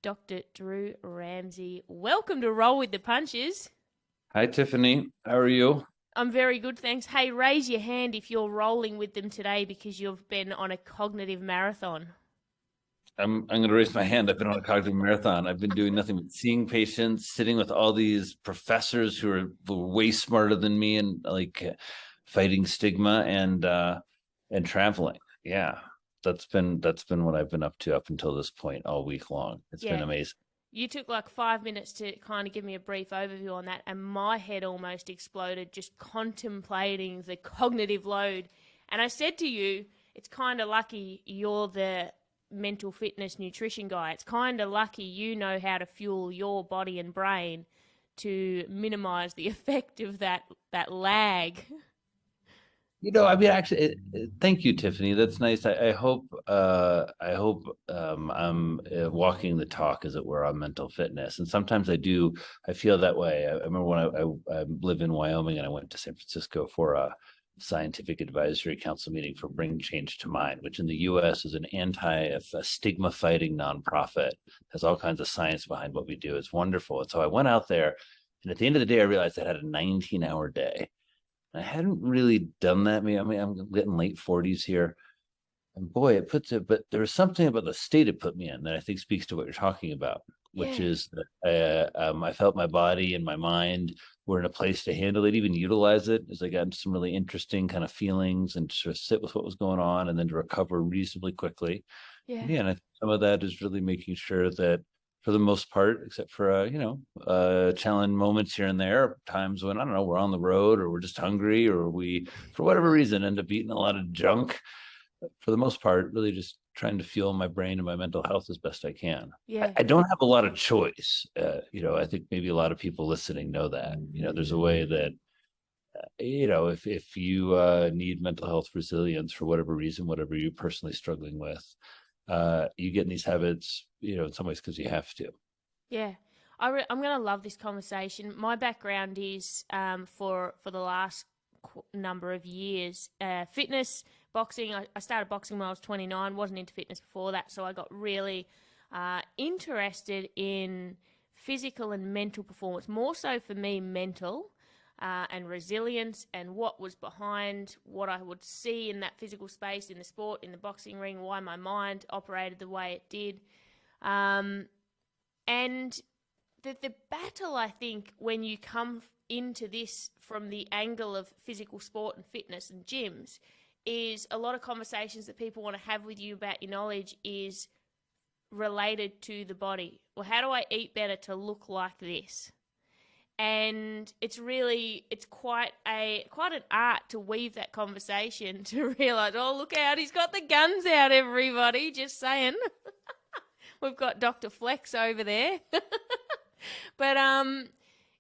Dr. Drew Ramsey. Welcome to Roll with the Punches. Hi, Tiffany. How are you? I'm very good, thanks. Hey, raise your hand if you're rolling with them today because you've been on a cognitive marathon. I'm going to raise my hand. I've been on a cognitive marathon. I've been doing nothing but seeing patients, sitting with all these professors who are way smarter than me, and fighting stigma and traveling. Yeah, that's been what I've been up to up until this point all week long. It's been Yeah, amazing. you took like 5 minutes to kind of give me a brief overview on that, and my head almost exploded just contemplating the cognitive load. And I said to you, it's kind of lucky you're the mental fitness nutrition guy. It's kind of lucky you know how to fuel your body and brain to minimize the effect of that lag. I mean, actually, thank you, Tiffany. That's nice. I hope I'm walking the talk, as it were, on mental fitness. And sometimes I do. I feel that way. I remember when I live in Wyoming and I went to San Francisco for a scientific advisory council meeting for Bring Change to Mind, which in the U.S. is an anti-stigma fighting nonprofit. Has all kinds of science behind what we do. It's wonderful. And so I went out there, and at the end of the day, I realized I had a 19-hour day. I hadn't really done that. I mean, I'm getting late 40s here. And boy, it puts it, but there was something about the state it put me in that I think speaks to what you're talking about, which Yeah, is that I felt my body and my mind were in a place to handle it, even utilize it, as I got into some really interesting kind of feelings and to sort of sit with what was going on and then to recover reasonably quickly. yeah, And yeah, and I think some of that is really making sure that for the most part, except for challenge moments here and there, times when I don't know, we're on the road or we're just hungry or we, for whatever reason, end up eating a lot of junk. For the most part, really just trying to fuel my brain and my mental health as best I can. I, yeah, I don't have a lot of choice. I think maybe a lot of people listening know that. There's a way that if you need mental health resilience for whatever reason, whatever you're personally struggling with, you get in these habits, in some ways because you have to. yeah. I'm going to love this conversation. My background is for the last number of years fitness, boxing. I started boxing when I was 29, wasn't into fitness before that, so I got really interested in physical and mental performance, more so for me, mental. And resilience, and what was behind what I would see in that physical space, in the sport, in the boxing ring, why my mind operated the way it did. Um, and the battle, I think, when you come into this from the angle of physical sport and fitness and gyms, is a lot of conversations that people want to have with you about your knowledge is related to the body. Well, how do I eat better to look like this? And it's quite an art to weave that conversation to realize, oh, look out, he's got the guns out, everybody, just saying. We've got Dr. Flex over there. But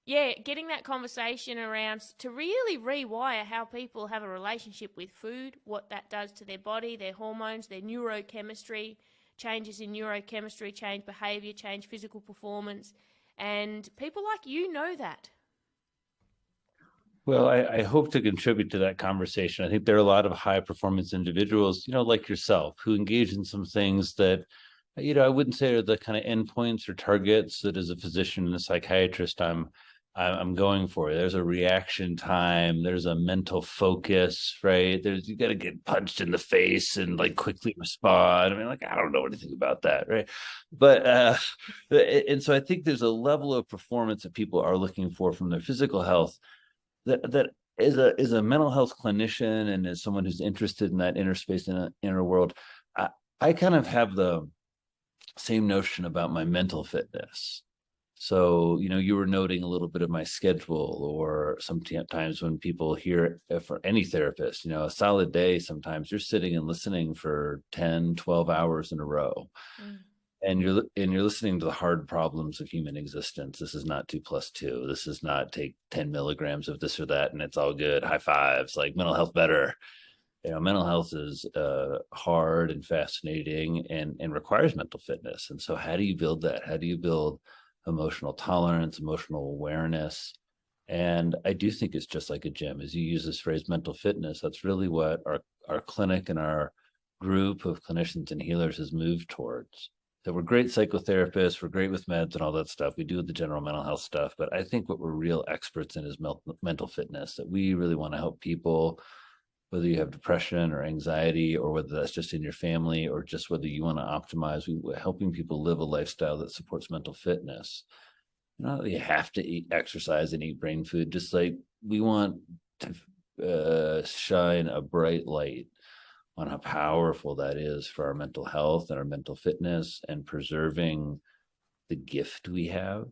yeah, getting that conversation around to really rewire how people have a relationship with food, what that does to their body, their hormones, their neurochemistry, changes in neurochemistry, change behavior, change physical performance. And people like you know that. Well, I hope to contribute to that conversation. I think there are a lot of high performance individuals, like yourself, who engage in some things that, I wouldn't say are the kind of endpoints or targets that as a physician and a psychiatrist I'm going for. There's a reaction time, there's a mental focus, right? You got to get punched in the face and like quickly respond. I mean, like I don't know anything about that, right? But and so I think there's a level of performance that people are looking for from their physical health that is a mental health clinician and as someone who's interested in that inner space and inner world. I kind of have the same notion about my mental fitness. So, you were noting a little bit of my schedule, or sometimes when people hear for any therapist, a solid day, sometimes you're sitting and listening for 10, 12 hours in a row. Mm. And you're listening to the hard problems of human existence. This is not 2 + 2. This is not take 10 milligrams of this or that and it's all good. High fives, like mental health better. Mental health is hard and fascinating and requires mental fitness. And so how do you build that? How do you build emotional tolerance, emotional awareness? And I do think it's just like a gym. As you use this phrase, mental fitness, that's really what our clinic and our group of clinicians and healers has moved towards. that we're great psychotherapists, we're great with meds and all that stuff. We do the general mental health stuff, but I think what we're real experts in is mental fitness, that we really want to help people, whether you have depression or anxiety, or whether that's just in your family, or just whether you want to optimize, we're helping people live a lifestyle that supports mental fitness. Not that you have to eat, exercise and eat brain food, just like we want to shine a bright light on how powerful that is for our mental health and our mental fitness, and preserving the gift we have.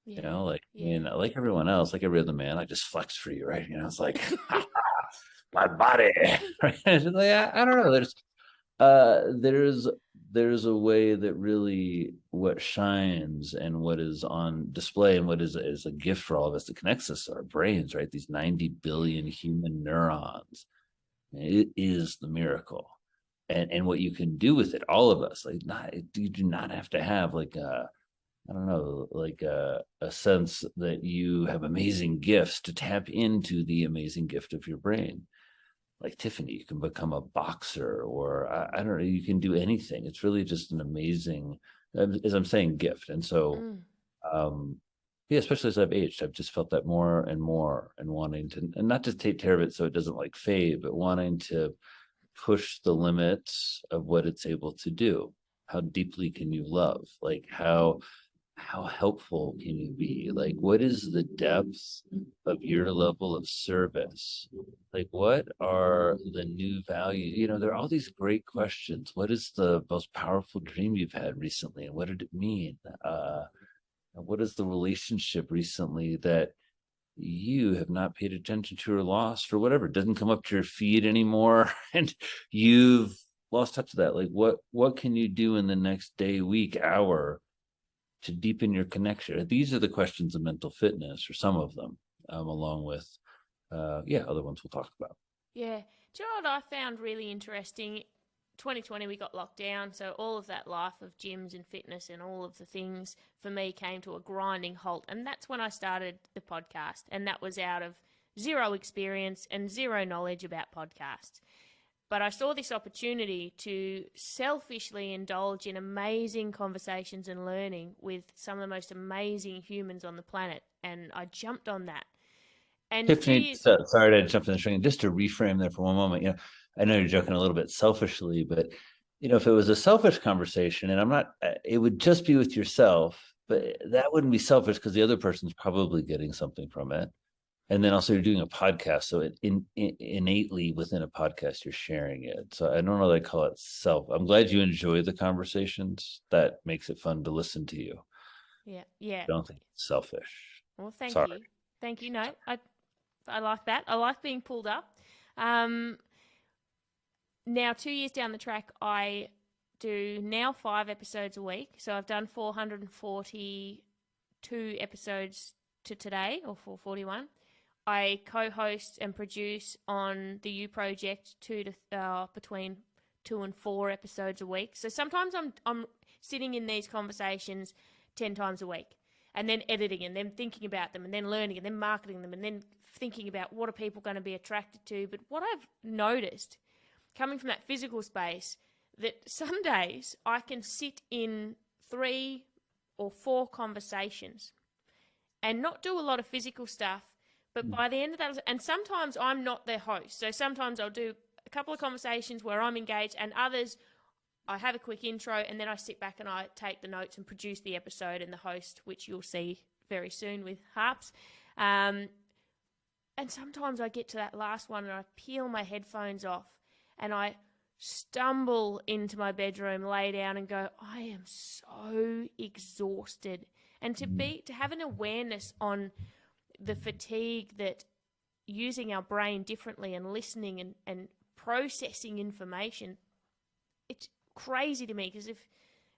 Yeah. You know, like, Yeah. like everyone else, like every other man, I just flex for you, right? It's like my body, right? Like, I don't know. There's a way that really what shines and what is on display and what is a gift for all of us that connects us, our brains, right? These 90 billion human neurons. It is the miracle. And what you can do with it, all of us, like, not, you do not have to have like I don't know, like a sense that you have amazing gifts to tap into the amazing gift of your brain. Like Tiffany, you can become a boxer, or I don't know, you can do anything. It's really just an amazing, as I'm saying, gift. And so, yeah, especially as I've aged, I've just felt that more and more, and wanting to, and not just take care of it so it doesn't like fade, but wanting to push the limits of what it's able to do. How deeply can you love? Like how helpful can you be? Like, what is the depth of your level of service? Like, what are the new values? There are all these great questions. What is the most powerful dream you've had recently, and what did it mean? What is the relationship recently that you have not paid attention to or lost, or whatever? It doesn't come up to your feed anymore, and you've lost touch of that. Like, what can you do in the next day, week, hour to deepen your connection? These are the questions of mental fitness, or some of them, along with other ones we'll talk about. Yeah. Do you know what I found really interesting? 2020 we got locked down, so all of that life of gyms and fitness and all of the things for me came to a grinding halt, and that's when I started the podcast, and that was out of zero experience and zero knowledge about podcasts. But I saw this opportunity to selfishly indulge in amazing conversations and learning with some of the most amazing humans on the planet, and I jumped on that. And Tiffany, sorry to jump in the string. Just to reframe there for one moment, I know you're joking a little bit selfishly, but if it was a selfish conversation, and I'm not, it would just be with yourself, but that wouldn't be selfish because the other person's probably getting something from it. And then also you're doing a podcast, so it innately within a podcast you're sharing it. So I don't know that I call it self. I'm glad you enjoy the conversations. That makes it fun to listen to you. Yeah. I don't think it's selfish. Well, thank you. No, I like that. I like being pulled up. Now 2 years down the track, I do now 5 episodes a week. So I've done 442 episodes to today, or 441. I co-host and produce on the U Project between 2 and 4 episodes a week. So sometimes I'm sitting in these conversations 10 times a week, and then editing, and then thinking about them, and then learning, and then marketing them, and then thinking about what are people going to be attracted to. But what I've noticed, coming from that physical space, that some days I can sit in 3 or 4 conversations and not do a lot of physical stuff. But by the end of that, and sometimes I'm not their host. So sometimes I'll do a couple of conversations where I'm engaged, and others I have a quick intro, and then I sit back and I take the notes and produce the episode and the host, which you'll see very soon with Harps. And sometimes I get to that last one and I peel my headphones off and I stumble into my bedroom, lay down and go, I am so exhausted. And to have an awareness on the fatigue that using our brain differently and listening and processing information, it's crazy to me, because if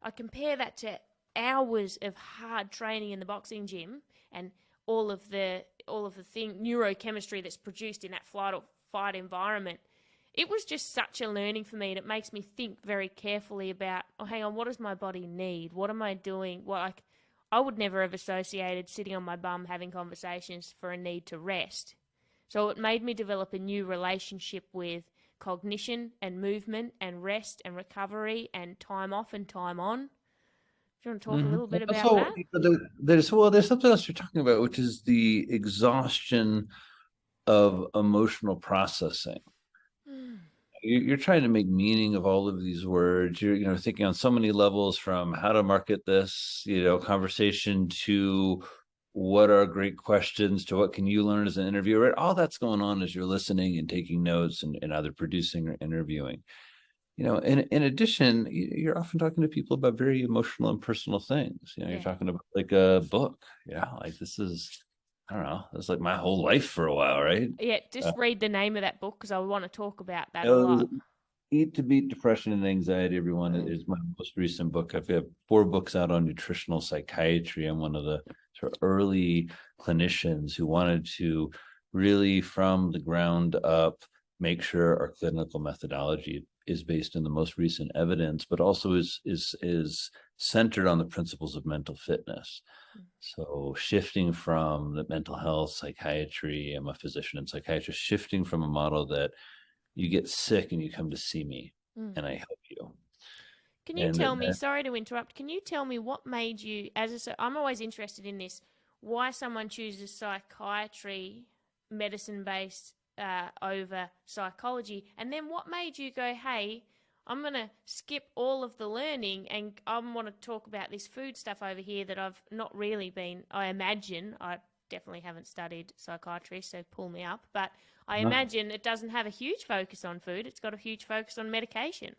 I compare that to hours of hard training in the boxing gym and all of the neurochemistry that's produced in that flight or fight environment, it was just such a learning for me, and it makes me think very carefully about, hang on, what does my body need? What am I doing? I would never have associated sitting on my bum having conversations for a need to rest. So it made me develop a new relationship with cognition and movement and rest and recovery and time off and time on. Do you want to talk a little bit about So that? there's something else you're talking about, which is the exhaustion of emotional processing. You're trying to make meaning of all of these words. You're thinking on so many levels, from how to market this conversation, to what are great questions, to what can you learn as an interviewer, right? All that's going on as you're listening and taking notes and either producing or interviewing. In addition, you're often talking to people about very emotional and personal things. You're Yeah. talking about like a book. Like this is, I don't know, it's like my whole life for a while, right? Yeah, just read the name of that book because I want to talk about that a Uh, lot. Eat to Beat Depression and Anxiety, everyone, Mm. is my most recent book. I've got 4 books out on nutritional psychiatry. I'm one of the sort of early clinicians who wanted to really, from the ground up, make sure our clinical methodology is based in the most recent evidence, but also is centered on the principles of mental fitness. So shifting from the mental health psychiatry, I'm a physician and psychiatrist, shifting from a model that you get sick and you come to see me Mm. and I help you. Can you And tell me, sorry to interrupt, can you tell me what made you, I'm always interested in this, why someone chooses psychiatry, medicine based, over psychology, and then what made you go, hey, I'm going to skip all of the learning and I want to talk about this food stuff over here that I've not really been, I imagine, I definitely haven't studied psychiatry, so pull me up, but I imagine it doesn't have a huge focus on food, it's got a huge focus on medication.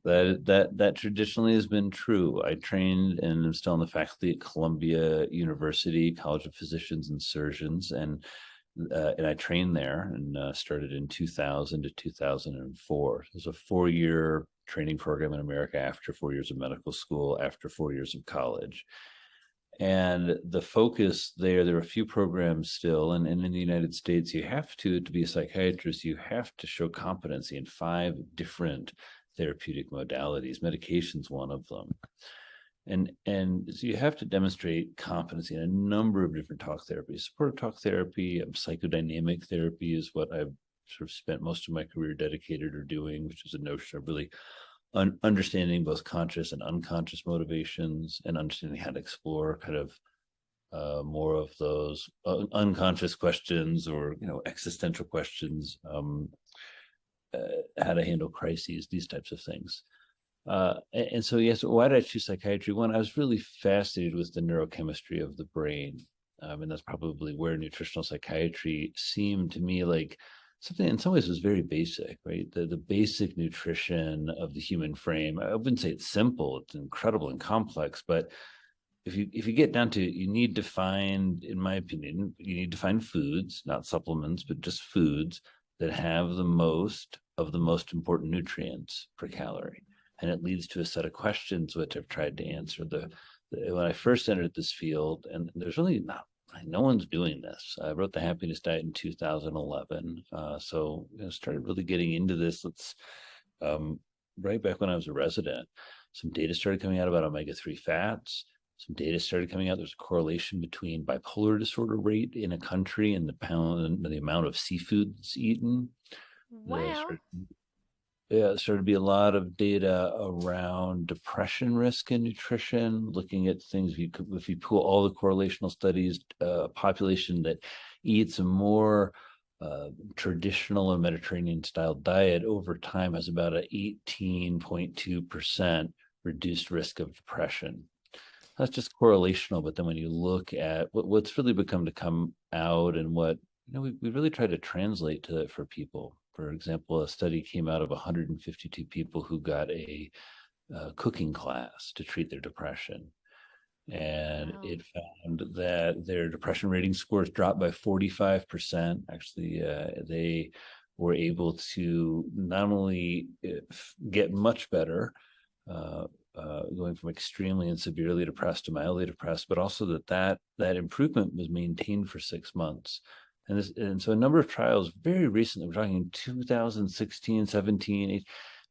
that traditionally has been true. I trained and am still on the faculty at Columbia University College of Physicians and Surgeons, and I trained there and started in 2000 to 2004. It was a 4-year training program in America after 4 years of medical school, after 4 years of college. And the focus there are a few programs still, and in the United States, you have to be a psychiatrist, you have to show competency in 5 different therapeutic modalities. Medication's one of them. And so you have to demonstrate competency in a number of different talk therapies. Supportive talk therapy, psychodynamic therapy is what I've sort of spent most of my career dedicated or doing, which is a notion of really understanding both conscious and unconscious motivations, and understanding how to explore kind of more of those unconscious questions, or existential questions, how to handle crises, these types of things. And so, yes, why did I choose psychiatry? One, I was really fascinated with the neurochemistry of the brain. And that's probably where nutritional psychiatry seemed to me like something in some ways was very basic, right? The basic nutrition of the human frame. I wouldn't say it's simple, it's incredible and complex, but if you get down to it, you need to find, in my opinion, you need to find foods, not supplements, but just foods that have the most of the most important nutrients per calorie. And it leads to a set of questions which I've tried to answer. When I first entered this field, and there's really no one's doing this. I wrote The Happiness Diet in 2011, so started really getting into this. Right back when I was a resident. Some data started coming out about omega-3 fats. Some data started coming out. There's a correlation between bipolar disorder rate in a country and the amount of seafood that's eaten. Wow. There started to be a lot of data around depression risk in nutrition, looking at things. If you pull all the correlational studies, a population that eats a more traditional and Mediterranean style diet over time has about an 18.2% reduced risk of depression. That's just correlational. But then when you look at what's really become to come out, and what we really try to translate to it for people. For example, a study came out of 152 people who got a cooking class to treat their depression. And Wow. it found that their depression rating scores dropped by 45%. Actually, they were able to not only get much better, going from extremely and severely depressed to mildly depressed, but also that improvement was maintained for 6 months. And so a number of trials very recently, we're talking 2016, 17,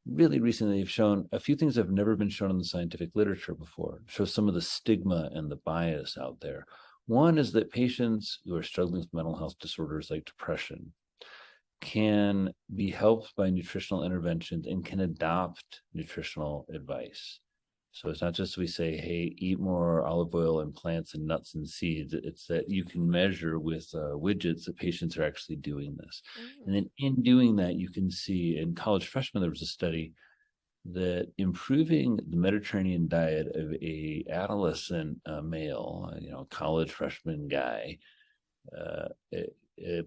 really recently, have shown a few things that have never been shown in the scientific literature before. Show some of the stigma and the bias out there. One is that patients who are struggling with mental health disorders like depression can be helped by nutritional interventions and can adopt nutritional advice. So it's not just we say, hey, eat more olive oil and plants and nuts and seeds. It's that you can measure with widgets that patients are actually doing this. And then in doing that, you can see in college freshmen, there was a study that improving the Mediterranean diet of a adolescent male, college freshman guy, uh,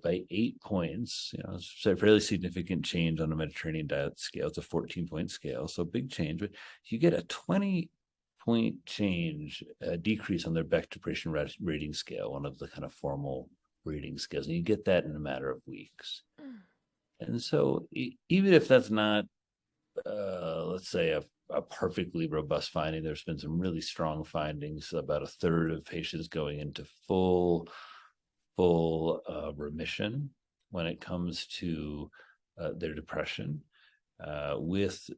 by 8 points, it's a fairly significant change on a Mediterranean diet scale. It's a 14-point scale, so big change. But you get a 20-point change, decrease on their Beck depression rating scale, one of the kind of formal rating scales, and you get that in a matter of weeks. And so, even if that's not, let's say, a perfectly robust finding, there's been some really strong findings. About a third of patients going into full remission when it comes to their depression, with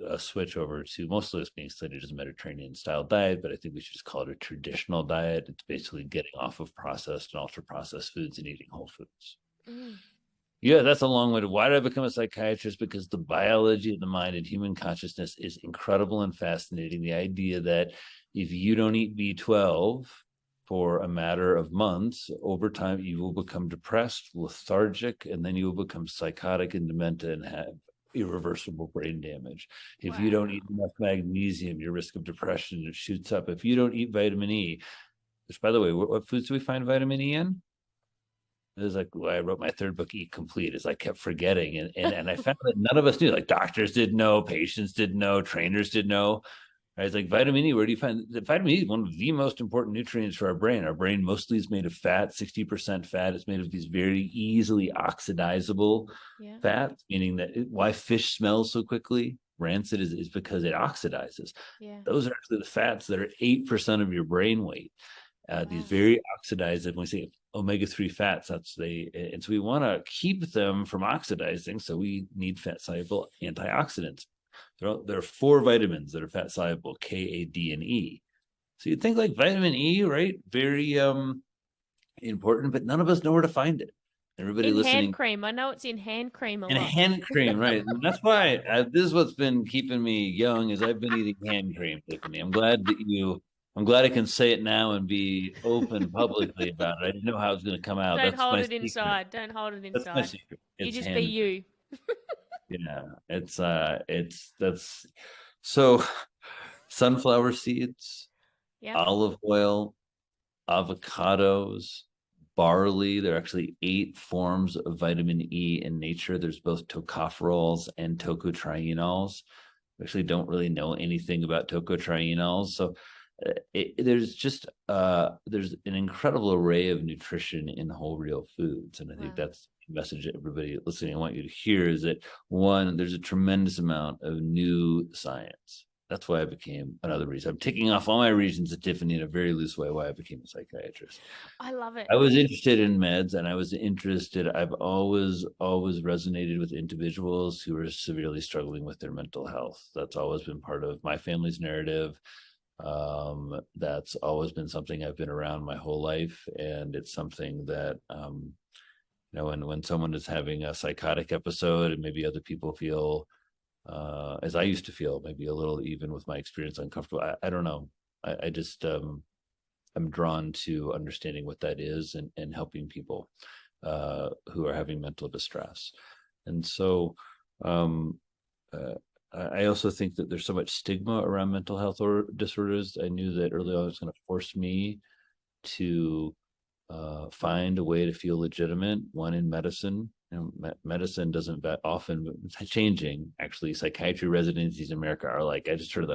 a switch over to, most of this being studied as a Mediterranean style diet, but I think we should just call it a traditional diet. It's basically getting off of processed and ultra processed foods and eating whole foods. Yeah, that's a long way to. Why did I become a psychiatrist? Because the biology of the mind and human consciousness is incredible and fascinating. The idea that if you don't eat B12 for a matter of months, over time, you will become depressed, lethargic, and then you will become psychotic and demented and have irreversible brain damage. If you don't eat enough magnesium, your risk of depression shoots up. If you don't eat vitamin E, which, by the way, what foods do we find vitamin E in? It was like, well, I wrote my third book, Eat Complete, is I kept forgetting. And I found that none of us knew. Like, doctors didn't know, patients didn't know, trainers didn't know. Right? It's like vitamin E. Where do you find the vitamin E? Is one of the most important nutrients for our brain. Our brain mostly is made of fat, 60% fat. It's made of these very easily oxidizable fats, meaning that why fish smells so quickly, rancid, is because it oxidizes. Those are actually the fats that are 8% of your brain weight. These very oxidized, when we say omega-3 fats, and so we want to keep them from oxidizing. So we need fat soluble antioxidants. There are 4 vitamins that are fat soluble: K, A, D, and E. So you'd think like vitamin E, right? Very important, but none of us know where to find it. Everybody in listening, hand cream. I know it's in hand cream a and lot. hand cream, right? And that's why this is what's been keeping me young, is I've been eating hand cream, Tiffany. I'm glad I can say it now and be open publicly about it. I didn't know how it was going to come out. Don't That's hold my it secret. inside. Don't hold it That's my inside. secret. You It's just be hand. you. Yeah, that's so sunflower seeds, olive oil, avocados, barley. There are actually 8 forms of vitamin E in nature. There's both tocopherols and tocotrienols. We actually don't really know anything about tocotrienols. So there's an incredible array of nutrition in whole real foods. And I think that's the message that everybody listening, I want you to hear, is that, one, there's a tremendous amount of new science. That's why I became, another reason. I'm taking off all my reasons at Tiffany in a very loose way, why I became a psychiatrist. I love it. I was interested in meds, and I've always resonated with individuals who are severely struggling with their mental health. That's always been part of my family's narrative. That's always been something I've been around my whole life. And it's something that, when someone is having a psychotic episode, and maybe other people feel, as I used to feel, maybe a little, even with my experience, uncomfortable. I don't know. I just, I'm drawn to understanding what that is, and helping people who are having mental distress. And so I also think that there's so much stigma around mental health or disorders. I knew that early on it was going to force me to find a way to feel legitimate, one in medicine. Medicine doesn't often, it's changing. Actually, psychiatry residencies in America are like, I just heard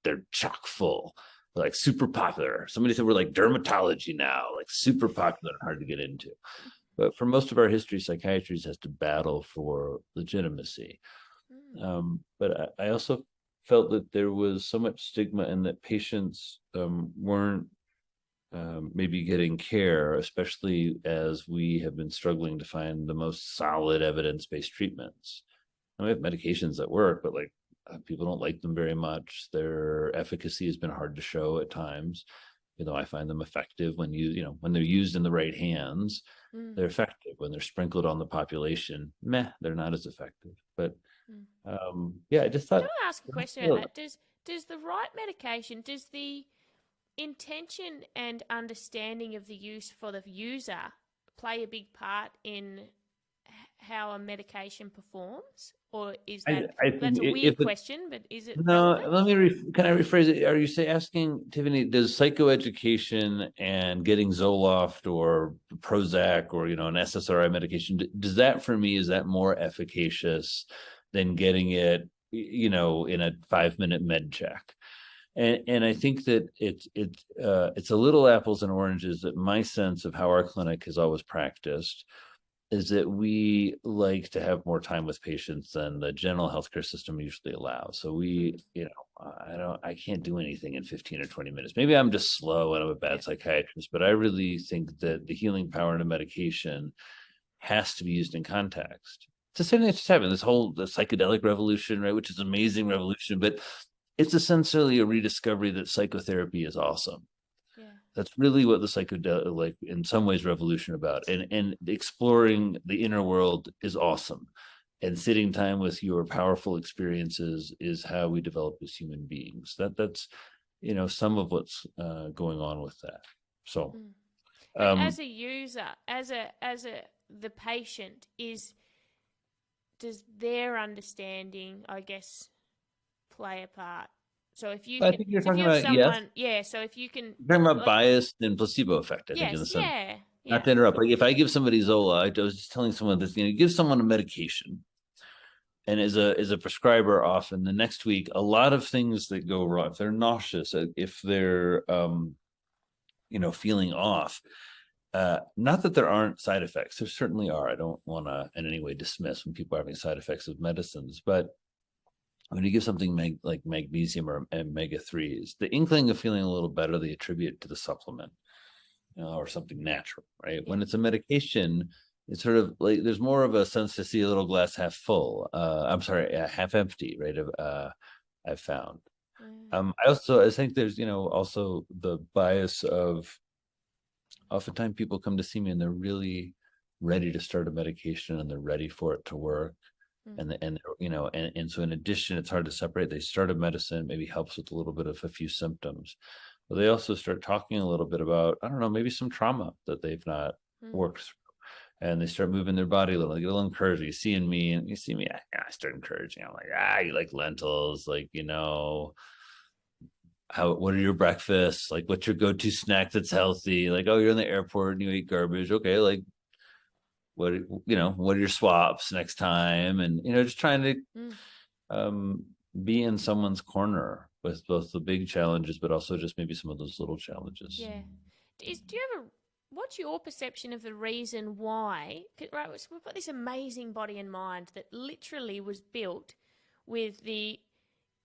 they're chock full. They're like super popular. Somebody said we're like dermatology now, like super popular and hard to get into. But for most of our history, psychiatry has to battle for legitimacy. But I also felt that there was so much stigma, and that patients weren't maybe getting care, especially as we have been struggling to find the most solid evidence-based treatments. And we have medications that work, but people don't like them very much. Their efficacy has been hard to show at times. I find them effective when when they're used in the right hands, they're effective. When they're sprinkled on the population, they're not as effective. But I just thought. Can I ask a question about that? does the right medication, does the intention and understanding of the use for the user play a big part in how a medication performs? Or is that, I think that's a weird if it, question, but is it no, relevant? let me can I rephrase it? Are you asking, Tiffany, does psychoeducation and getting Zoloft or Prozac or an SSRI medication, does that, for me, is that more efficacious than getting it in a 5-minute med check? And I think that it's a little apples and oranges. That my sense of how our clinic has always practiced is that we like to have more time with patients than the general healthcare system usually allows. So I can't do anything in 15 or 20 minutes. Maybe I'm just slow and I'm a bad psychiatrist, but I really think that the healing power in a medication has to be used in context. It's the same thing that's happened, the psychedelic revolution, right? Which is an amazing revolution, but it's essentially a rediscovery that psychotherapy is awesome. Yeah. That's really what the psychedelic, in some ways, revolution about. And exploring the inner world is awesome. And sitting time with your powerful experiences is how we develop as human beings. That's some of what's going on with that. So, but as a user, as the patient, does their understanding, I guess, play a part? So if you I can, think you're so if talking you have about, yes, someone, yeah. So if you can, you're talking about like, bias and placebo effect. I think, in the yes, sense. yeah, Not yeah, to interrupt, like if I give somebody Zola, I was just telling someone this, you give someone a medication, and as a prescriber, often the next week, a lot of things that go wrong, if they're nauseous, if they're feeling off, not that there aren't side effects, there certainly are. I don't want to in any way dismiss when people are having side effects of medicines, but when you give something like magnesium or omega-3s, the inkling of feeling a little better, they attribute to the supplement, or something natural, right? yeah. When it's a medication, it's sort of like there's more of a sense to see a little glass half full. I'm sorry, half empty, right? I've found. I think there's also the bias of, oftentimes people come to see me and they're really ready to start a medication and they're ready for it to work. And so in addition, it's hard to separate. They start a medicine, maybe helps with a little bit of a few symptoms, but they also start talking a little bit about, I don't know, maybe some trauma that they've not worked through. And they start moving their body a little, they get a little encouraged. You see me, I start encouraging. I'm like, you like lentils, like, what are your breakfasts? Like, what's your go-to snack that's healthy? Like, oh, you're in the airport and you eat garbage. Okay, like, what are your swaps next time? And just trying to be in someone's corner with both the big challenges, but also just maybe some of those little challenges. Yeah. Do you have what's your perception of the reason why? Right, we've got this amazing body and mind that literally was built with the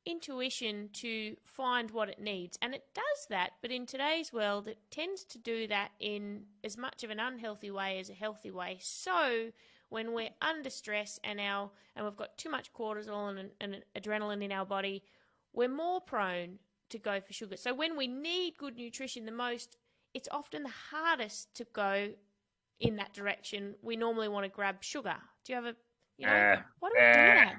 intuition to find what it needs, and it does that. But in today's world, it tends to do that in as much of an unhealthy way as a healthy way. So when we're under stress and we've got too much cortisol and adrenaline in our body, we're more prone to go for sugar. So when we need good nutrition the most, it's often the hardest to go in that direction. We normally want to grab sugar. Do you have why do we do that?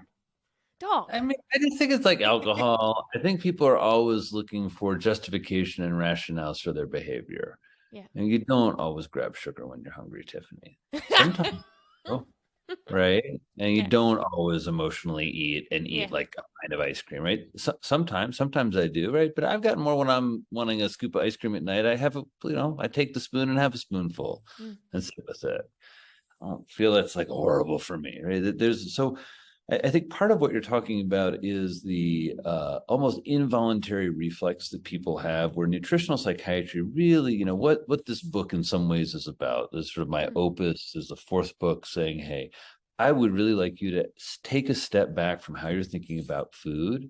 Doc. I mean, I just think it's like alcohol. I think people are always looking for justification and rationales for their behavior. Yeah. And you don't always grab sugar when you're hungry, Tiffany. Sometimes, oh, right? And you don't always emotionally eat like a pint of ice cream, right? Sometimes I do, right? But I've gotten more when I'm wanting a scoop of ice cream at night. I have I take the spoon and have a spoonful and sit with it. I don't feel that's like horrible for me, right? I think part of what you're talking about is the almost involuntary reflex that people have, where nutritional psychiatry really, what this book in some ways is about. This sort of my opus is the fourth book saying, hey, I would really like you to take a step back from how you're thinking about food,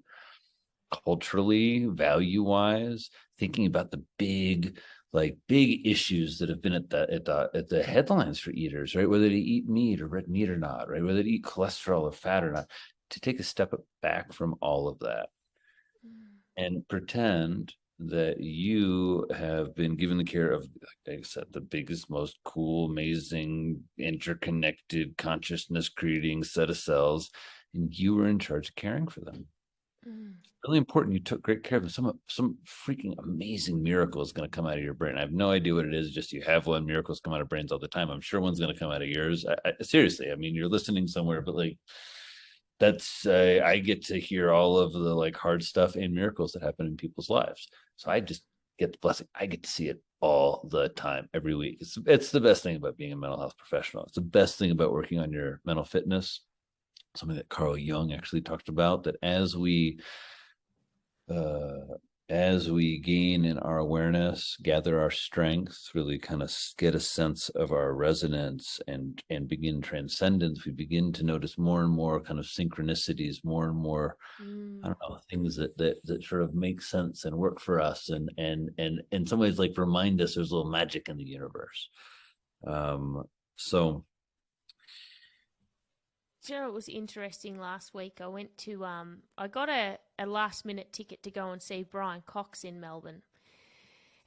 culturally, value-wise, thinking about the big issues that have been at the headlines for eaters, right? Whether they eat meat or red meat or not, right? Whether they eat cholesterol or fat or not, to take a step back from all of that and pretend that you have been given the care of, like I said, the biggest, most cool, amazing, interconnected, consciousness creating set of cells, and you were in charge of caring for them. Really important. You took great care of them. Some freaking amazing miracle is going to come out of your brain. I have no idea what it is. Just you have one. Miracles come out of brains all the time. I'm sure one's going to come out of yours. Seriously, I mean, you're listening somewhere, but like that's I get to hear all of the like hard stuff and miracles that happen in people's lives. So I just get the blessing. I get to see it all the time, every week. It's the best thing about being a mental health professional. It's the best thing about working on your mental fitness. Something that Carl Jung actually talked about, that as we gain in our awareness, gather our strength, really kind of get a sense of our resonance and begin transcendence, we begin to notice more and more kind of synchronicities, more and more, I don't know, things that sort of make sense and work for us, and in some ways like remind us there's a little magic in the universe. So Do you know, it was interesting last week. I went to, I got a last minute ticket to go and see Brian Cox in Melbourne.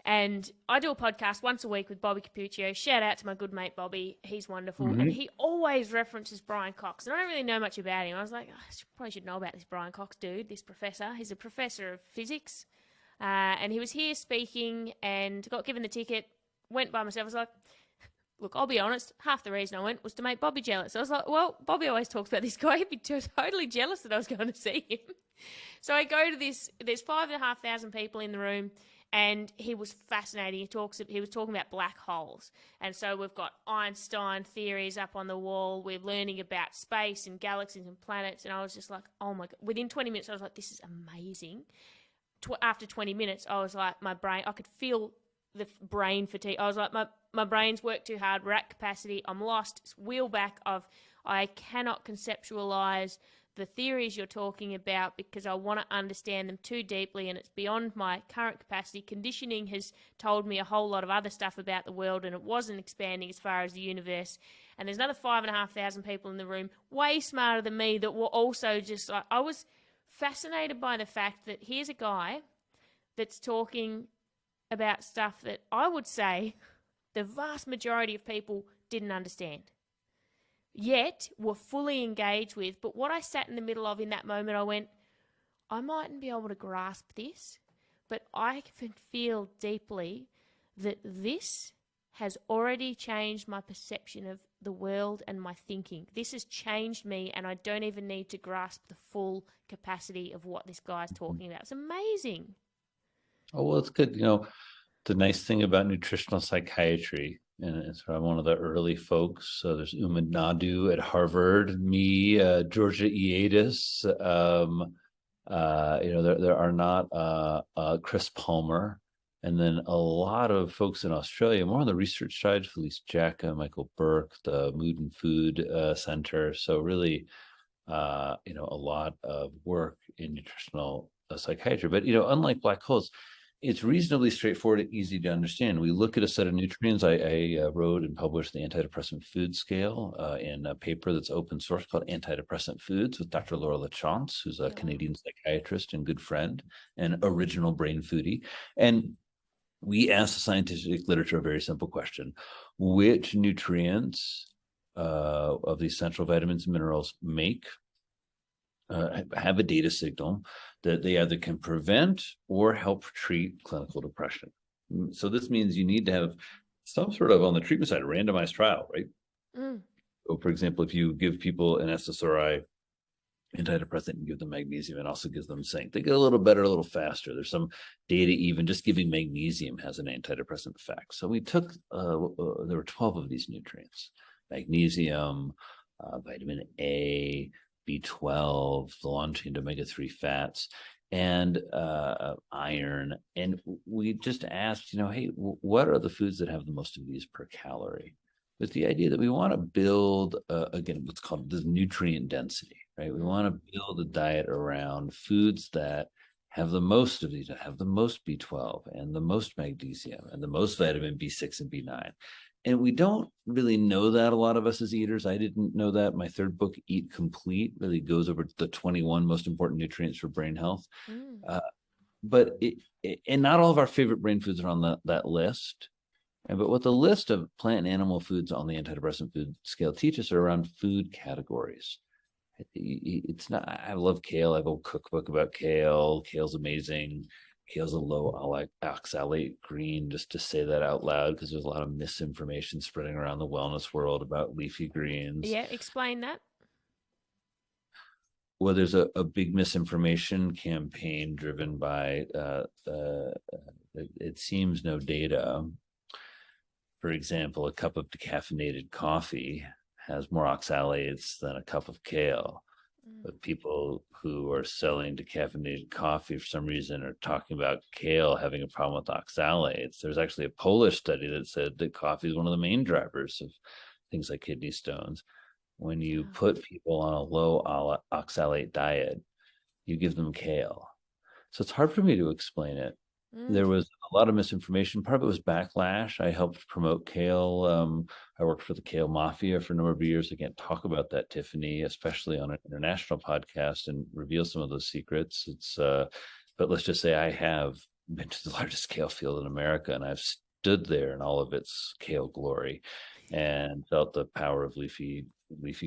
And I do a podcast once a week with Bobby Capuccio. Shout out to my good mate Bobby. He's wonderful. Mm-hmm. And he always references Brian Cox. And I don't really know much about him. I was like, I probably should know about this Brian Cox dude, this professor. He's a professor of physics. And he was here speaking and got given the ticket, went by myself. I was like, look, I'll be honest, half the reason I went was to make Bobby jealous. I was like, well, Bobby always talks about this guy. He'd be totally jealous that I was going to see him. So I go to this, there's 5,500 people in the room, and he was fascinating. He was talking about black holes. And so we've got Einstein theories up on the wall. We're learning about space and galaxies and planets. And I was just like, oh my God. Within 20 minutes, I was like, this is amazing. After 20 minutes, I was like, my brain, I could feel the brain fatigue. I was like, my brain's worked too hard. We're at capacity. I'm lost. It's wheel back of, I cannot conceptualize the theories you're talking about because I want to understand them too deeply, and it's beyond my current capacity. Conditioning has told me a whole lot of other stuff about the world, and it wasn't expanding as far as the universe. And there's another 5,500 people in the room, way smarter than me, that were also just like, I was fascinated by the fact that here's a guy that's talking about stuff that I would say the vast majority of people didn't understand, yet were fully engaged with. But what I sat in the middle of in that moment, I went, I mightn't be able to grasp this, but I can feel deeply that this has already changed my perception of the world and my thinking. This has changed me, and I don't even need to grasp the full capacity of what this guy's talking about. It's amazing. Oh, well, it's good. You know, the nice thing about nutritional psychiatry, and so I'm one of the early folks. So there's Uma Nadu at Harvard, me, Georgia Iadis. There are not Chris Palmer, and then a lot of folks in Australia, more on the research side, Felice Jacka, Michael Burke, the Mood and Food Center. So really, a lot of work in nutritional psychiatry. But, unlike black holes, it's reasonably straightforward and easy to understand. We look at a set of nutrients. I wrote and published the antidepressant food scale in a paper that's open source called Antidepressant Foods with Dr. Laura LaChance, who's a Canadian psychiatrist and good friend and original brain foodie. And we asked the scientific literature a very simple question: which nutrients of the essential vitamins and minerals have a data signal that they either can prevent or help treat clinical depression? So this means you need to have some sort of, on the treatment side, a randomized trial, right? So for example, if you give people an SSRI antidepressant and give them magnesium, and also gives them zinc, they get a little better, a little faster. There's some data even just giving magnesium has an antidepressant effect. So we took, there were 12 of these nutrients: magnesium, vitamin A, B12, the long-chain omega-3 fats, and iron. And we just asked, hey, what are the foods that have the most of these per calorie? With the idea that we want to build, again, what's called the nutrient density, right? We want to build a diet around foods that have the most of these, that have the most B12 and the most magnesium and the most vitamin B6 and B9. And we don't really know that, a lot of us as eaters. I didn't know that. My third book, Eat Complete, really goes over the 21 most important nutrients for brain health. But not all of our favorite brain foods are on that list. But what the list of plant and animal foods on the antidepressant food scale teaches are around food categories. It's not. I love kale. I have a cookbook about kale. Kale's amazing. Kale's a low oxalate green, just to say that out loud, because there's a lot of misinformation spreading around the wellness world about leafy greens. Yeah, explain that. Well, there's a big misinformation campaign driven by, it seems, no data. For example, a cup of decaffeinated coffee has more oxalates than a cup of kale. But people who are selling decaffeinated coffee for some reason are talking about kale having a problem with oxalates. There's actually a Polish study that said that coffee is one of the main drivers of things like kidney stones. When you put people on a low oxalate diet, you give them kale. So it's hard for me to explain it. There was a lot of misinformation. Part of it was backlash. I helped promote kale. I worked for the Kale Mafia for a number of years. I can't talk about that, Tiffany, especially on an international podcast, and reveal some of those secrets. But let's just say I have been to the largest kale field in America, and I've stood there in all of its kale glory, and felt the power of leafy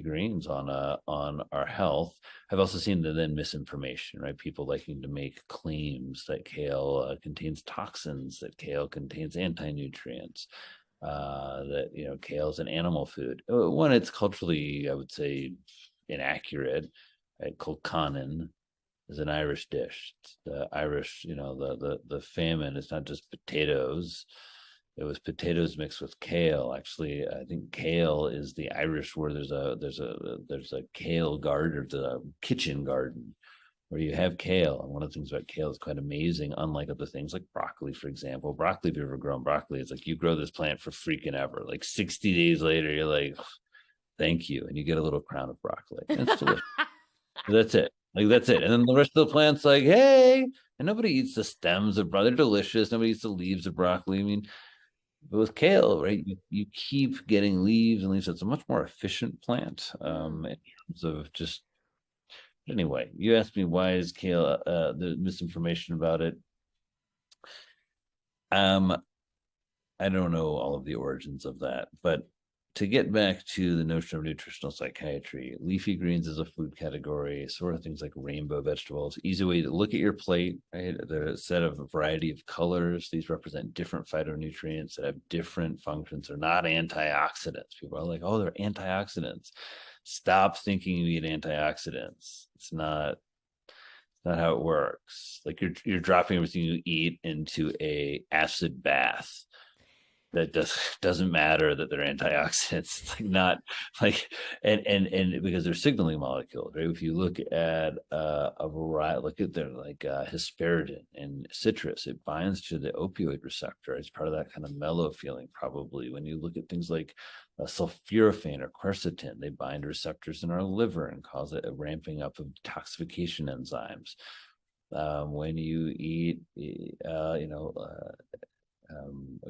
greens on our health. I've also seen the then misinformation, right? People liking to make claims that kale contains toxins, that kale contains anti-nutrients, that kale is an animal food. One, it's culturally, I would say, inaccurate. Right? Colcannon is an Irish dish. It's the Irish, the famine. It's not just potatoes. It was potatoes mixed with kale. Actually, I think kale is the Irish word. There's a kale garden, or the kitchen garden, where you have kale. And one of the things about kale is quite amazing, unlike other things like broccoli, for example. Broccoli, if you've ever grown broccoli, it's like you grow this plant for freaking ever. Like 60 days later, you're like, thank you. And you get a little crown of broccoli. And it's delicious. That's it. Like, that's it. And then the rest of the plant's like, hey, and nobody eats the stems of broccoli. They're delicious. Nobody eats the leaves of broccoli. I mean, but with kale, right, you keep getting leaves and leaves. It's a much more efficient plant, in terms of just. Anyway, you asked me why is kale, the misinformation about it. I don't know all of the origins of that, but to get back to the notion of nutritional psychiatry, leafy greens is a food category, sort of things like rainbow vegetables, easy way to look at your plate, right? They're a set of a variety of colors. These represent different phytonutrients that have different functions. They're not antioxidants. People are like, oh, they're antioxidants. Stop thinking you eat antioxidants. It's not how it works. Like you're dropping everything you eat into a acid bath. That doesn't matter that they're antioxidants. It's like not like, and because they're signaling molecules, right? If you look at a variety, look at their like hesperidin and citrus, it binds to the opioid receptor. It's part of that kind of mellow feeling. Probably when you look at things like sulforaphane or quercetin, they bind receptors in our liver and cause a ramping up of detoxification enzymes. When you eat,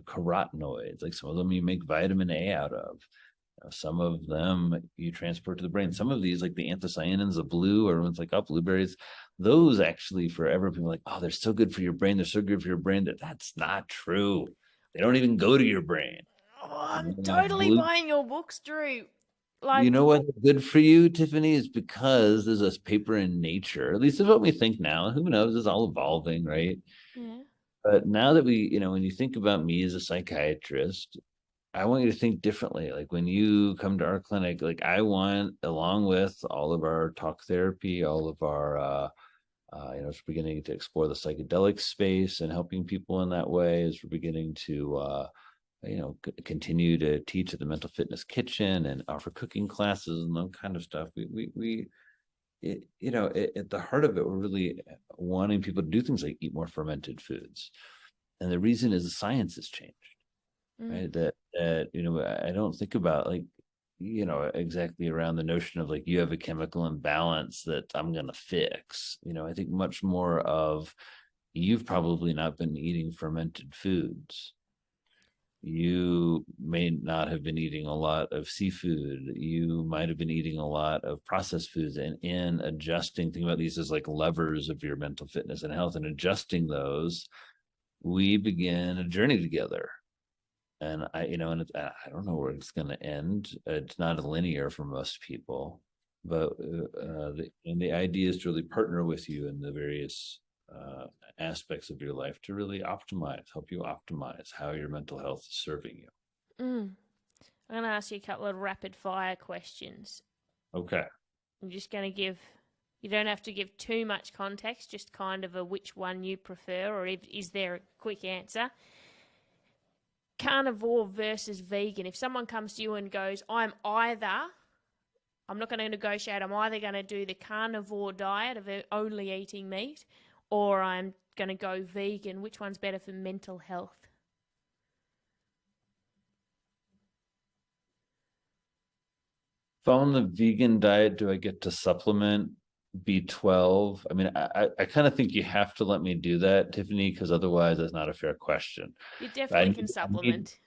carotenoids, like some of them you make vitamin A out of. Some of them you transport to the brain. Some of these, like the anthocyanins, the blue, or everyone's like, oh, blueberries, those actually forever people are like, oh, they're so good for your brain. They're so good for your brain. That's not true. They don't even go to your brain. Oh, I'm totally buying your books, Drew. Like, you know what's good for you, Tiffany, is because there's this paper in Nature. At least is what we think now. Who knows? It's all evolving, right? yeah. But now that when you think about me as a psychiatrist, I want you to think differently. Like when you come to our clinic, like I want, along with all of our talk therapy, all of our, as we're beginning to explore the psychedelic space and helping people in that way, as we're beginning to, continue to teach at the Mental Fitness Kitchen and offer cooking classes and that kind of stuff. At the heart of it, we're really wanting people to do things like eat more fermented foods. And the reason is the science has changed, right? That I don't think about like, exactly around the notion of like, you have a chemical imbalance that I'm going to fix. I think much more of, you've probably not been eating fermented foods. You may not have been eating a lot of seafood. You might have been eating a lot of processed foods, and in adjusting, think about these as like levers of your mental fitness and health, and adjusting those, we begin a journey together. And I don't know where it's going to end. It's not linear for most people. But the idea is to really partner with you in the various aspects of your life to really help you optimize how your mental health is serving you. Mm. I'm going to ask you a couple of rapid fire questions. Okay. I'm just going to give, you don't have to give too much context, just kind of a which one you prefer, or is there a quick answer? Carnivore versus vegan. If someone comes to you and goes, I'm not going to negotiate, I'm either going to do the carnivore diet of only eating meat, or I'm going to go vegan, which one's better for mental health? If I'm on the vegan diet, do I get to supplement B12? I mean, I kind of think you have to let me do that, Tiffany, because otherwise that's not a fair question. You I definitely need, can I need, supplement.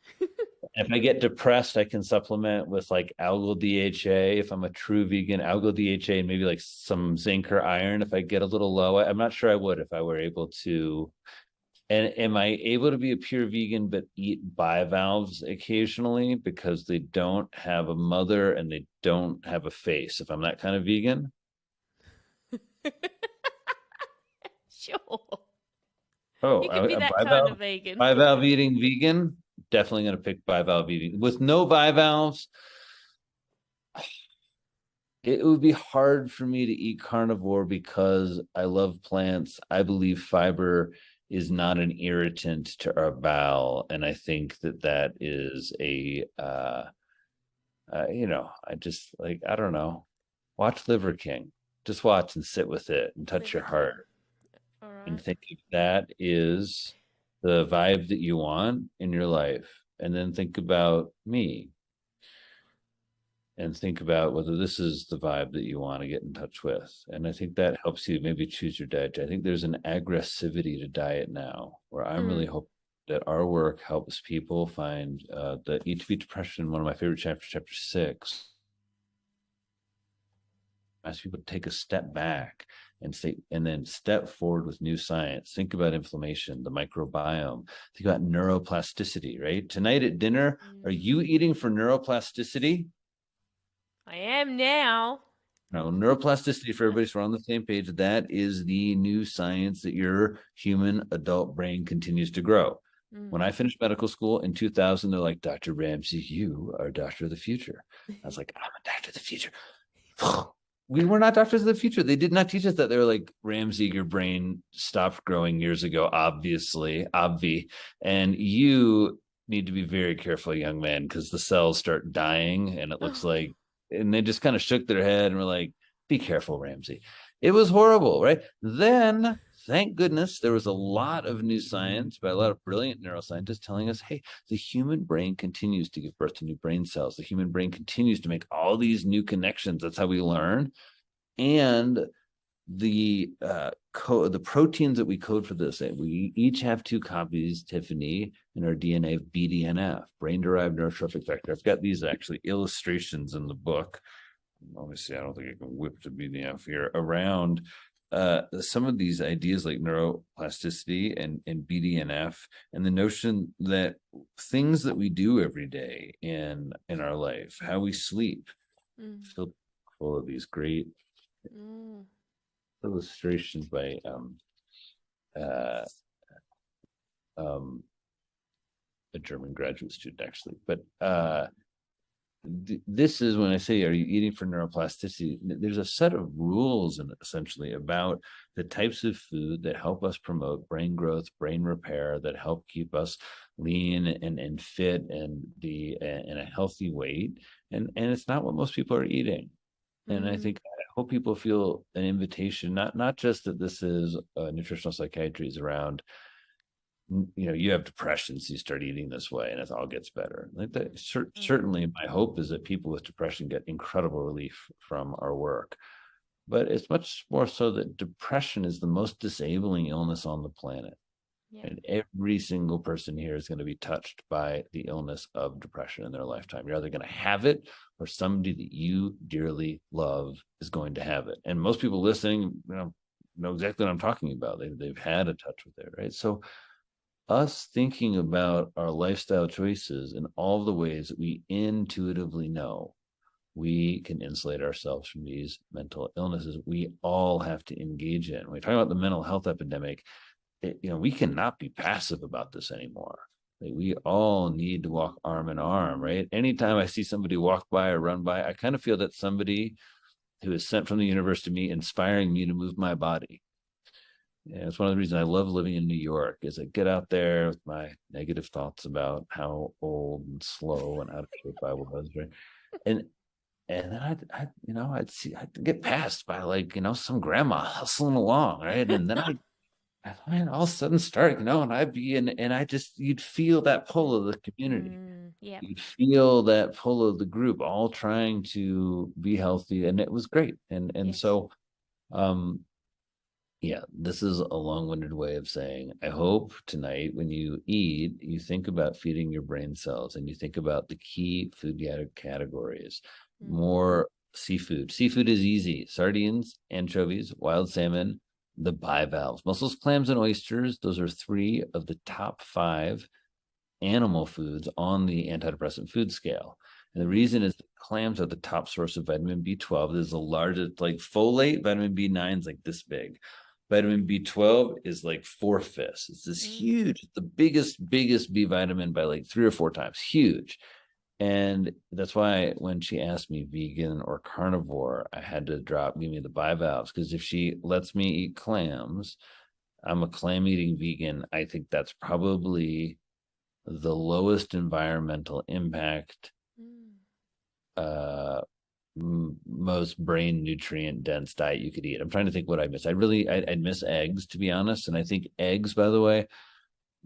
if I get depressed, I can supplement with like algal DHA. If I'm a true vegan, algal DHA and maybe like some zinc or iron. If I get a little low, I'm not sure I would if I were able to. And am I able to be a pure vegan but eat bivalves occasionally because they don't have a mother and they don't have a face? If I'm that kind of vegan, Sure. oh, You can be a that kind of vegan. bivalve eating vegan, definitely going to pick bivalve eating. With no bivalves, it would be hard for me to eat carnivore because I love plants. I believe fiber is not an irritant to our bowel, and I think that is I just like, I don't know. Watch Liver King. Just watch and sit with it and touch Liver your King. heart All and right. think if that is the vibe that you want in your life. And then think about me and think about whether this is the vibe that you want to get in touch with. And I think that helps you maybe choose your diet. I think there's an aggressivity to diet now where I'm really Mm. hoping that our work helps people find the Eat to Beat Depression, one of my favorite chapters, chapter 6. Ask people to take a step back and then step forward with new science. Think about inflammation, the microbiome, think about neuroplasticity, right? Tonight at dinner, are you eating for neuroplasticity? I am now. No, neuroplasticity for everybody, so we're on the same page. That is the new science that your human adult brain continues to grow. When I finished medical school in 2000, they're like, Dr. Ramsey, you are a doctor of the future. I was like, I'm a doctor of the future. We were not doctors of the future. They did not teach us that. They were like, Ramsey, your brain stopped growing years ago, obviously, and you need to be very careful, young man, because the cells start dying and it looks Oh. like, and they just kind of shook their head and were like, be careful, Ramsey. It was horrible, right? Then, thank goodness, there was a lot of new science by a lot of brilliant neuroscientists telling us, hey, the human brain continues to give birth to new brain cells. The human brain continues to make all these new connections. That's how we learn. And the proteins that we code for this, we each have 2 copies, Tiffany, in our DNA of BDNF, brain-derived neurotrophic factor. I've got these actually illustrations in the book. Obviously, I don't think I can whip the BDNF here around some of these ideas like neuroplasticity and BDNF, and the notion that things that we do every day in our life, how we sleep, filled full of these great illustrations by uh, a German graduate student, actually. But this is when I say, are you eating for neuroplasticity? There's a set of rules, and essentially about the types of food that help us promote brain growth, brain repair, that help keep us lean and fit and in a healthy weight. And it's not what most people are eating. And I think, I hope people feel an invitation, not just that this is nutritional psychiatry is around, you have depression, so you start eating this way and it all gets better. Like that, certainly my hope is that people with depression get incredible relief from our work. But it's much more so that depression is the most disabling illness on the planet. Yeah. And every single person here is going to be touched by the illness of depression in their lifetime. You're either going to have it or somebody that you dearly love is going to have it. And most people listening, know exactly what I'm talking about. They've had a touch with it, right? So us thinking about our lifestyle choices in all the ways that we intuitively know we can insulate ourselves from these mental illnesses we all have to engage in. When we talk about the mental health epidemic, we cannot be passive about this anymore. Like, we all need to walk arm in arm, right? Anytime I see somebody walk by or run by, I kind of feel that somebody who is sent from the universe to me, inspiring me to move my body. Yeah, it's one of the reasons I love living in New York, is I get out there with my negative thoughts about how old and slow and out of shape I was, right? And then I'd get passed by, like, some grandma hustling along, right? And then I'd all of a sudden start, and I'd be in, and you'd feel that pull of the community. Yeah. You'd feel that pull of the group all trying to be healthy, and it was great. And Yes. so, yeah, this is a long-winded way of saying, I hope tonight when you eat, you think about feeding your brain cells, and you think about the key food categories. More seafood. Seafood is easy. Sardines, anchovies, wild salmon, the bivalves, mussels, clams, and oysters. Those are 3 of the top 5 animal foods on the antidepressant food scale. And the reason is that clams are the top source of vitamin B12. There's the largest, like folate, vitamin B9 is like this big. Vitamin B12 is like 4/5. It's this huge, the biggest B vitamin by like 3 or 4 times. Huge. And that's why when she asked me vegan or carnivore, I had to give me the bivalves, because if she lets me eat clams, I'm a clam eating vegan. I think that's probably the lowest environmental impact, most brain nutrient dense diet you could eat. I'm trying to think what I miss. I'd miss eggs, to be honest. And I think eggs, by the way,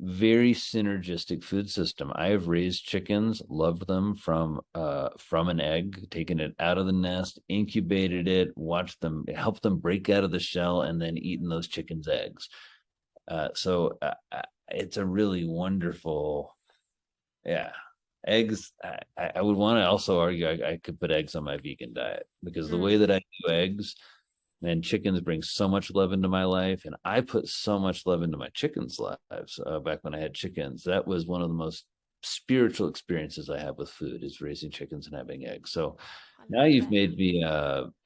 very synergistic food system. I have raised chickens, loved them from an egg, taken it out of the nest, incubated it, watched them, helped them break out of the shell, and then eaten those chickens' eggs. So it's a really wonderful, yeah. Eggs, I would want to also argue I could put eggs on my vegan diet, because the way that I do eggs, and chickens bring so much love into my life, and I put so much love into my chickens' lives. Back when I had chickens, that was one of the most spiritual experiences I have with food, is raising chickens and having eggs. So now you've made me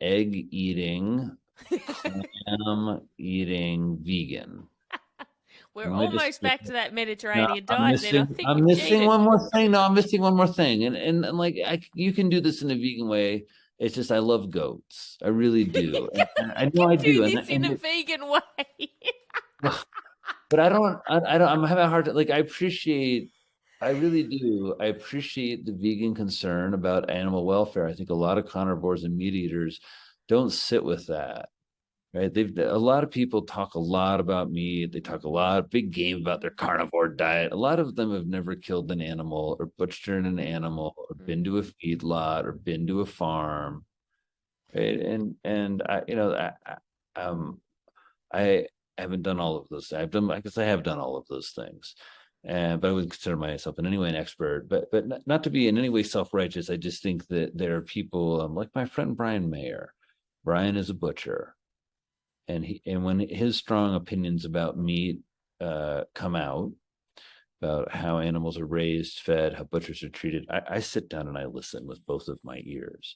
egg eating, clam eating vegan. We're almost back to that No, Mediterranean I'm diet then. I missing. think I'm we've missing cheated. one more thing. No, I'm missing one more thing. And like, you can do this in a vegan way. It's just I love goats. I really do. And I You know I can do do. this in a vegan way. But I don't. I don't. I'm having a hard time. Like, I appreciate. I really do. I appreciate the vegan concern about animal welfare. I think a lot of carnivores and meat eaters don't sit with that. Right? A lot of people talk a lot about meat. They talk a lot, big game about their carnivore diet. A lot of them have never killed an animal or butchered an animal or been to a feedlot or been to a farm. Right? And I haven't done all of those. I guess I have done all of those things. But I would consider myself in any way an expert, but not to be in any way self-righteous. I just think that there are people, like my friend Brian Mayer. Brian is a butcher, and when his strong opinions about meat come out, about how animals are raised, fed, how butchers are treated, I sit down and I listen with both of my ears,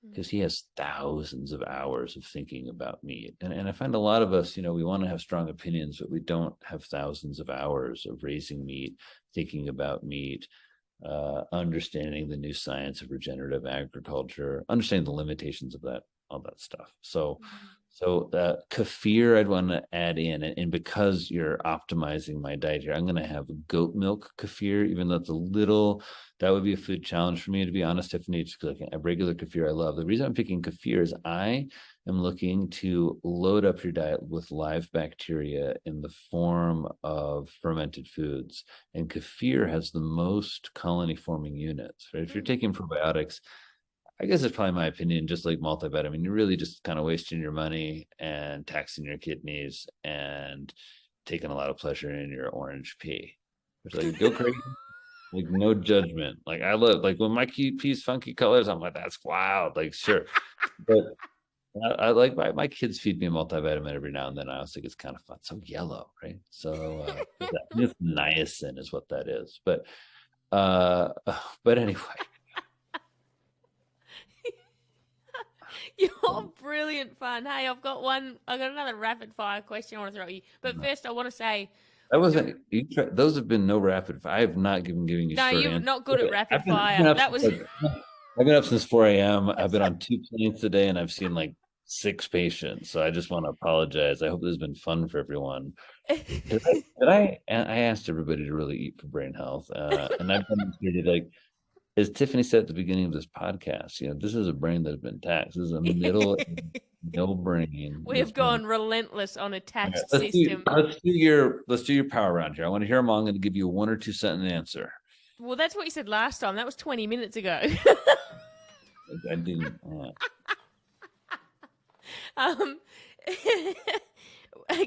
because he has thousands of hours of thinking about meat. And I find a lot of us, we want to have strong opinions, but we don't have thousands of hours of raising meat, thinking about meat, understanding the new science of regenerative agriculture, understanding the limitations of that, all that stuff. So kefir, I'd want to add in, and because you're optimizing my diet here, I'm going to have goat milk kefir, even though that would be a food challenge for me, to be honest, Tiffany, just because I can't have regular kefir I love. The reason I'm picking kefir is I am looking to load up your diet with live bacteria in the form of fermented foods. And kefir has the most colony forming units, right? If you're taking probiotics, I guess it's probably my opinion, just like multivitamin, you're really just kind of wasting your money and taxing your kidneys and taking a lot of pleasure in your orange pea. It's like, go crazy. Like, no judgment. Like, I love, like, when my peas funky colors, I'm like, that's wild. Like, sure. But I like my kids feed me a multivitamin every now and then. I also think it's kind of fun. So yellow, right? So it's niacin is what that is. But anyway. You're brilliant fun. Hey, I've got another rapid fire question I want to throw at you. But first, I want to say, That wasn't those have been no rapid. I have not giving you no, short you're answers. not good at rapid I've been, I've fire. been up That since was. I've been up since 4 a.m. I've been on 2 planes today, and I've seen like 6 patients. So I just want to apologize. I hope this has been fun for everyone. I asked everybody to really eat for brain health, and I've demonstrated, like, as Tiffany said at the beginning of this podcast, this is a brain that has been taxed. This is a no brain. We've gone relentless on a Okay, taxed let's system. do your power round here. I want to hear them all. I'm going to give you a 1 or 2 sentence answer. Well, that's what you said last time. That was 20 minutes ago. I didn't.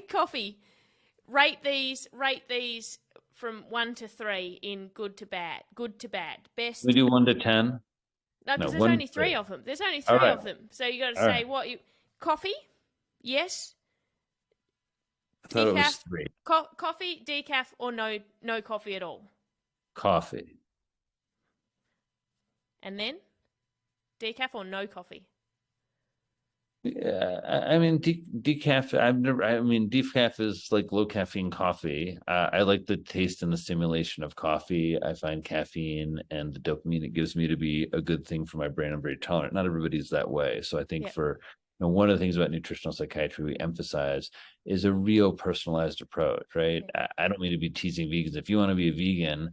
Coffee. Rate these from 1 to 3 in good to bad. Good to bad. Best. We do 1 to 10. No, because there's 1 only to 3 3. of them. There's only All 3 right. of them. So you got to All say right. what you. Coffee. Yes. I thought it was Decaf. 3. Coffee, decaf, or no coffee at all. Coffee. And then decaf or no coffee. Yeah, I mean decaf. Decaf is like low caffeine coffee. I like the taste and the stimulation of coffee. I find caffeine and the dopamine it gives me to be a good thing for my brain. I'm very tolerant. Not everybody's that way. So I think for one of the things about nutritional psychiatry we emphasize is a real personalized approach, right? I don't mean to be teasing vegans. If you want to be a vegan,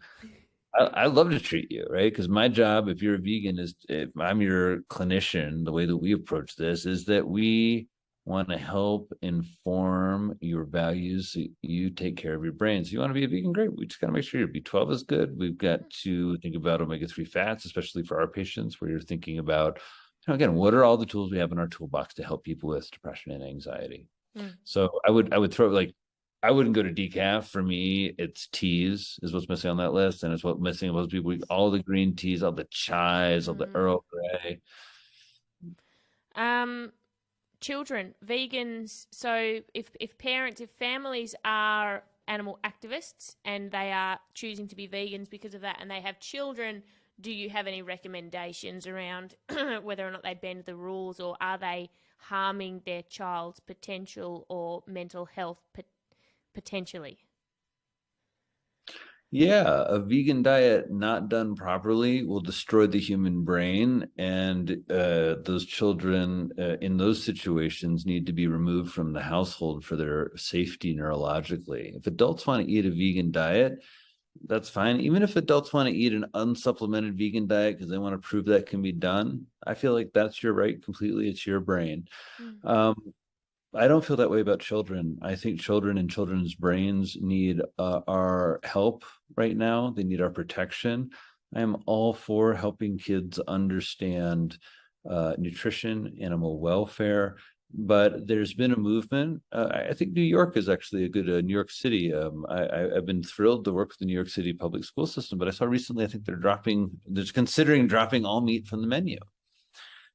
I love to treat you, right? Because my job, if you're a vegan, if I'm your clinician, the way that we approach this is that we want to help inform your values so you take care of your brain. So you want to be a vegan, great. We just got to make sure your B12 is good. We've got to think about omega-3 fats, especially for our patients, where you're thinking about, again, what are all the tools we have in our toolbox to help people with depression and anxiety? So I would throw, like, I wouldn't go to decaf. For me, it's teas is what's missing on that list, and it's what's missing most people. All the green teas, all the chais, all the Earl Grey. Children, vegans. So if families are animal activists and they are choosing to be vegans because of that, and they have children, do you have any recommendations around whether or not they bend the rules, or are they harming their child's potential or mental health potentially? Yeah, a vegan diet not done properly will destroy the human brain, and those children in those situations need to be removed from the household for their safety neurologically. If adults want to eat a vegan diet, that's fine. Even if adults want to eat an unsupplemented vegan diet because they want to prove that can be done, I feel like that's your right completely. It's your brain. I don't feel that way about children. I think children and children's brains need our help right now. They need our protection. I am all for helping kids understand nutrition, animal welfare, but there's been a movement. I think New York is actually a good New York City. I've been thrilled to work with the New York City public school system, but I saw recently, I think they're considering dropping all meat from the menu.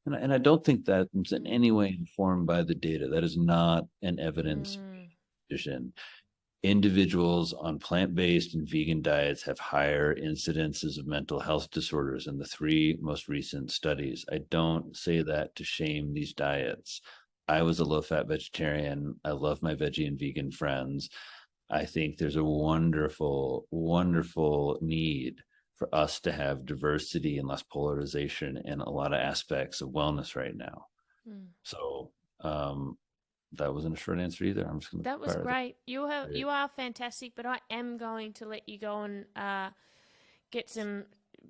And I don't think that is in any way informed by the data. That is not an evidence position. Individuals on plant-based and vegan diets have higher incidences of mental health disorders in the 3 most recent studies. I don't say that to shame these diets. I was a low-fat vegetarian. I love my veggie and vegan friends. I think there's a wonderful, wonderful need for us to have diversity and less polarization in a lot of aspects of wellness right now. So that wasn't a short answer either. I'm just going to. That was great. You are fantastic, but I am going to let you go and get some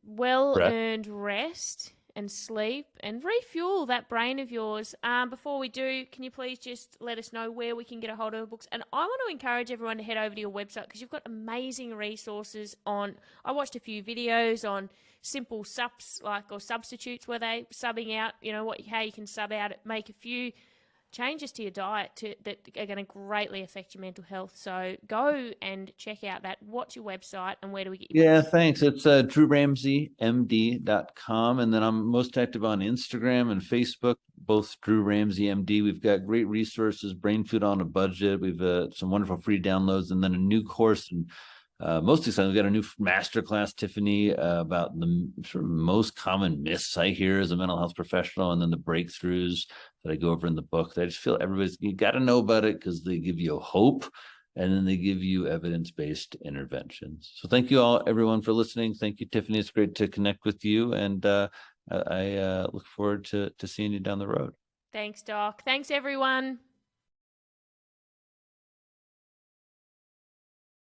well-earned rest and sleep and refuel that brain of yours. Before we do, can you please just let us know where we can get a hold of the books? And I want to encourage everyone to head over to your website because you've got amazing resources on. I watched a few videos on simple substitutes where they subbing out, how you can sub out, make a few changes to your diet that are going to greatly affect your mental health. So go and check out that. What's your website and where do we get your books? Thanks. It's drewramseymd.com. And then I'm most active on Instagram and Facebook, both Drew Ramsey MD. We've got great resources, Brain Food on a Budget. We've some wonderful free downloads, and then a new course in most exciting, we got a new masterclass, Tiffany, about the sort of most common myths I hear as a mental health professional, and then the breakthroughs that I go over in the book. I just feel you got to know about it because they give you hope, and then they give you evidence-based interventions. So thank you all, everyone, for listening. Thank you, Tiffany. It's great to connect with you, and I look forward to seeing you down the road. Thanks, Doc. Thanks, everyone.